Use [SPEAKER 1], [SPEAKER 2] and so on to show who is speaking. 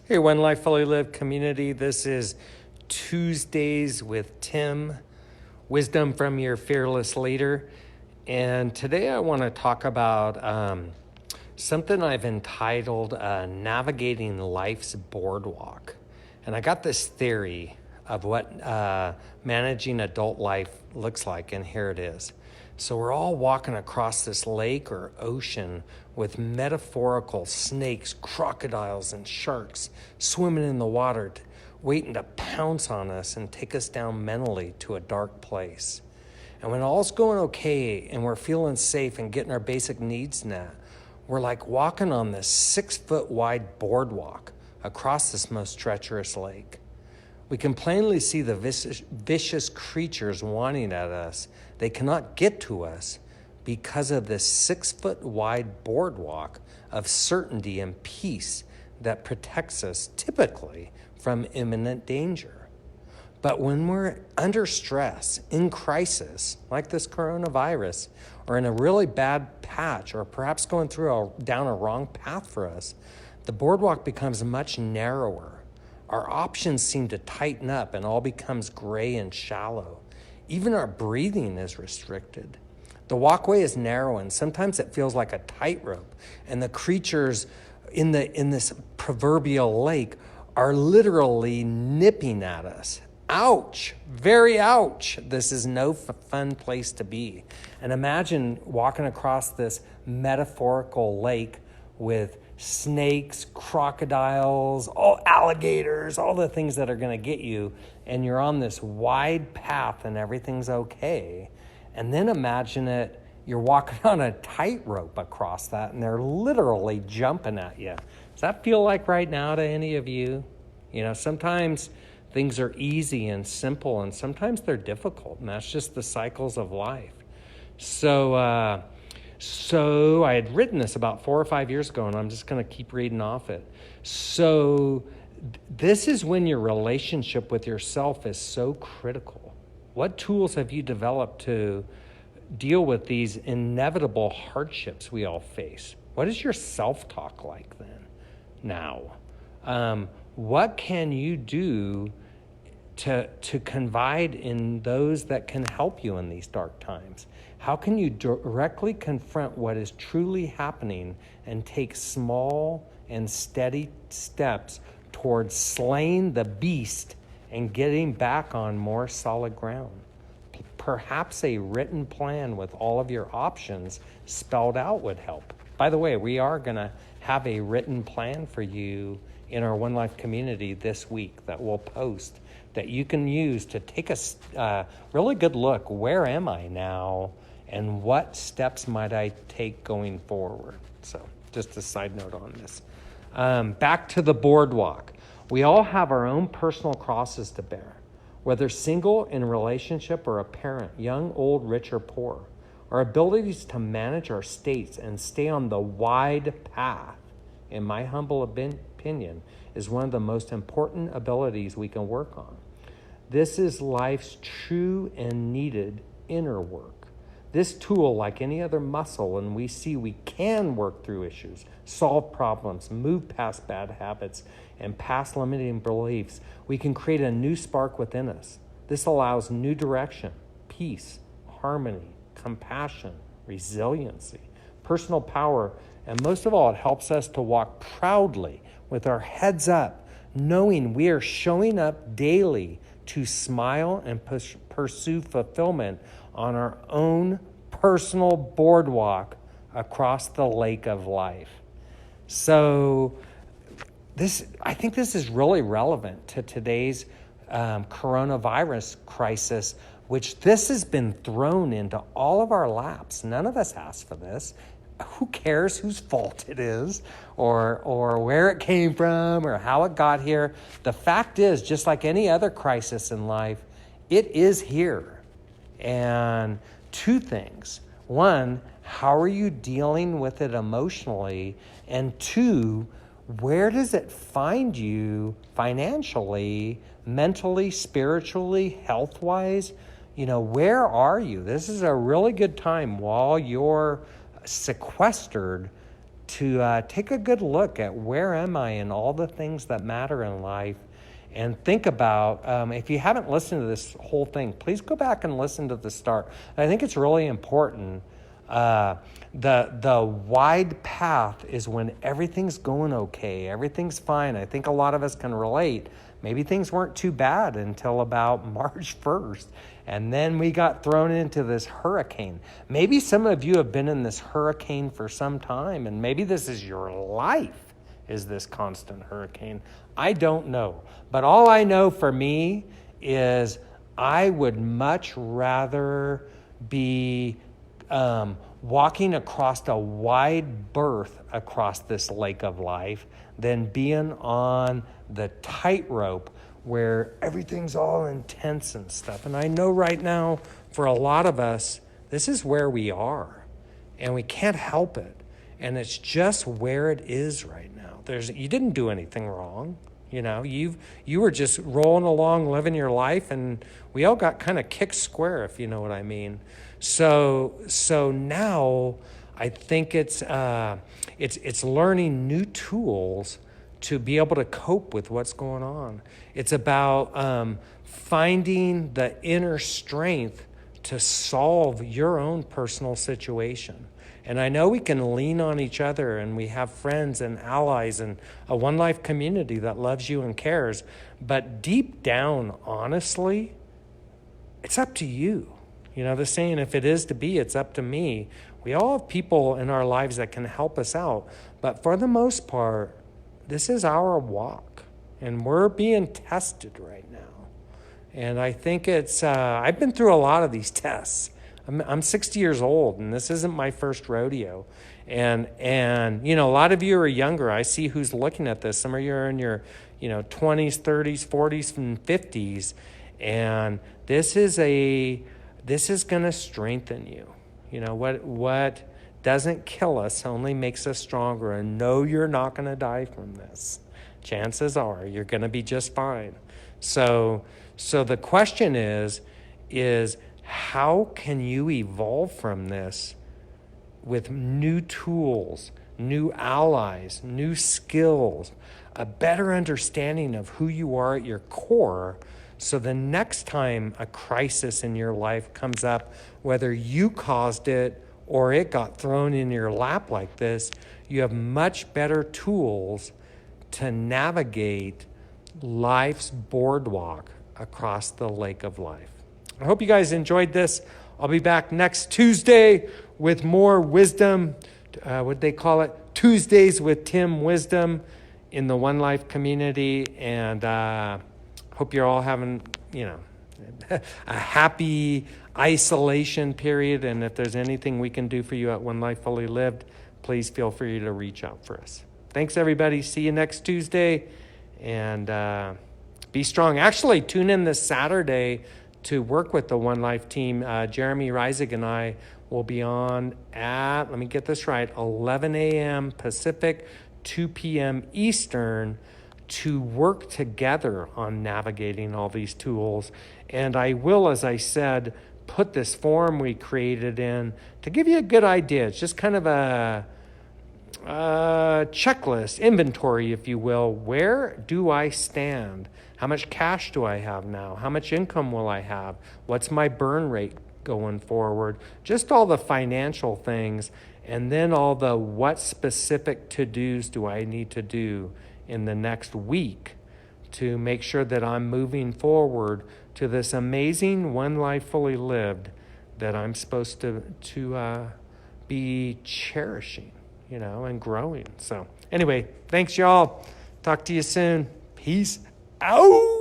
[SPEAKER 1] Hey, One Life Fully Lived community. This is Tuesdays with Tim, Wisdom from Your Fearless Leader. And today I want to talk about something I've entitled Navigating Life's Boardwalk. And I got this theory of what managing adult life looks like, and here it is. So we're all walking across this lake or ocean with metaphorical snakes, crocodiles, and sharks swimming in the water, waiting to pounce on us and take us down mentally to a dark place. And when all's going okay and we're feeling safe and getting our basic needs met, we're like walking on this 6-foot wide boardwalk across this most treacherous lake. We can plainly see the vicious creatures wanting at us. They cannot get to us because of this 6-foot wide boardwalk of certainty and peace that protects us typically from imminent danger. But when we're under stress, in crisis, like this coronavirus, or in a really bad patch, or perhaps going down a wrong path for us, the boardwalk becomes much narrower. Our options seem to tighten up and all becomes gray and shallow. Even our breathing is restricted. The walkway is narrow and sometimes it feels like a tightrope, and the creatures in this proverbial lake are literally nipping at us. Ouch, very ouch. This is no fun place to be. And imagine walking across this metaphorical lake with snakes, crocodiles, all alligators, all the things that are going to get you, and you're on this wide path and everything's okay. And then imagine you're walking on a tightrope across that and they're literally jumping at you. Does that feel like right now to any of you? You know, sometimes things are easy and simple and sometimes they're difficult, and that's just the cycles of life. So I had written this about 4 or 5 years ago, and I'm just going to keep reading off it. So this is when your relationship with yourself is so critical. What tools have you developed to deal with these inevitable hardships we all face? What is your self-talk like then, now? What can you do to confide in those that can help you in these dark times? How can you directly confront what is truly happening and take small and steady steps towards slaying the beast and getting back on more solid ground? Perhaps a written plan with all of your options spelled out would help. By the way, we are going to have a written plan for you in our One Life community this week that we'll post, that you can use to take a really good look. Where am I now? And what steps might I take going forward? So just a side note on this. Back to the boardwalk. We all have our own personal crosses to bear, whether single, in a relationship, or a parent, young, old, rich, or poor. Our abilities to manage our states and stay on the wide path, in my humble opinion, is one of the most important abilities we can work on. This is life's true and needed inner work. This tool, like any other muscle, and we see we can work through issues, solve problems, move past bad habits, and past limiting beliefs, we can create a new spark within us. This allows new direction, peace, harmony, compassion, resiliency, personal power, and most of all, it helps us to walk proudly with our heads up, knowing we are showing up daily to smile and pursue fulfillment on our own personal boardwalk across the lake of life. So I think this is really relevant to today's coronavirus crisis, which this has been thrown into all of our laps. None of us asked for this. Who cares whose fault it is, or where it came from, or how it got here? The fact is, just like any other crisis in life, it is here. And two things. One, how are you dealing with it emotionally? And two, where does it find you financially, mentally, spiritually, health-wise? You know, where are you? This is a really good time while you're sequestered to take a good look at where am I in all the things that matter in life, and think about, if you haven't listened to this whole thing, please go back and listen to the start. I think it's really important. The wide path is when everything's going okay, everything's fine. I think a lot of us can relate. Maybe things weren't too bad until about March 1st. And then we got thrown into this hurricane. Maybe some of you have been in this hurricane for some time, and maybe this is your life, is this constant hurricane. I don't know. But all I know for me is I would much rather be walking across a wide berth across this lake of life than being on the tightrope where everything's all intense and stuff. And I know right now, for a lot of us, this is where we are, and we can't help it. And it's just where it is right now. You didn't do anything wrong. You were just rolling along, living your life, and we all got kind of kicked square, if you know what I mean. So now I think it's learning new tools to be able to cope with what's going on. It's about finding the inner strength to solve your own personal situation. And I know we can lean on each other, and we have friends and allies and a One Life community that loves you and cares. But deep down, honestly, it's up to you. The saying, if it is to be, it's up to me. We all have people in our lives that can help us out. But for the most part, this is our walk, and we're being tested right now. And I think I've been through a lot of these tests. I'm 60 years old, and this isn't my first rodeo. And a lot of you are younger. I see who's looking at this. Some of you are in your 20s, 30s, 40s, and 50s. And this is going to strengthen you. What doesn't kill us only makes us stronger. And no, you're not going to die from this. Chances are you're going to be just fine. So the question is how can you evolve from this with new tools, new allies, new skills, a better understanding of who you are at your core, so the next time a crisis in your life comes up, whether you caused it or it got thrown in your lap like this, you have much better tools to navigate life's boardwalk across the lake of life. I hope you guys enjoyed this. I'll be back next Tuesday with more wisdom. What they call it? Tuesdays with Tim Wisdom in the One Life community. And hope you're all having, a happy isolation period. And if there's anything we can do for you at One Life Fully Lived, please feel free to reach out for us. Thanks, everybody. See you next Tuesday. And be strong. Actually, tune in this Saturday to work with the One Life team. Jeremy Reisig and I will be on at, let me get this right, 11 a.m. Pacific, 2 p.m. Eastern, to work together on navigating all these tools. And I will, as I said, put this form we created in to give you a good idea. It's just kind of a checklist, inventory, if you will. Where do I stand? How much cash do I have now? How much income will I have? What's my burn rate going forward? Just all the financial things, and then all the what specific to-dos do I need to do in the next week to make sure that I'm moving forward to this amazing One Life Fully Lived that I'm supposed to be cherishing, and growing. So anyway, thanks y'all. Talk to you soon. Peace out.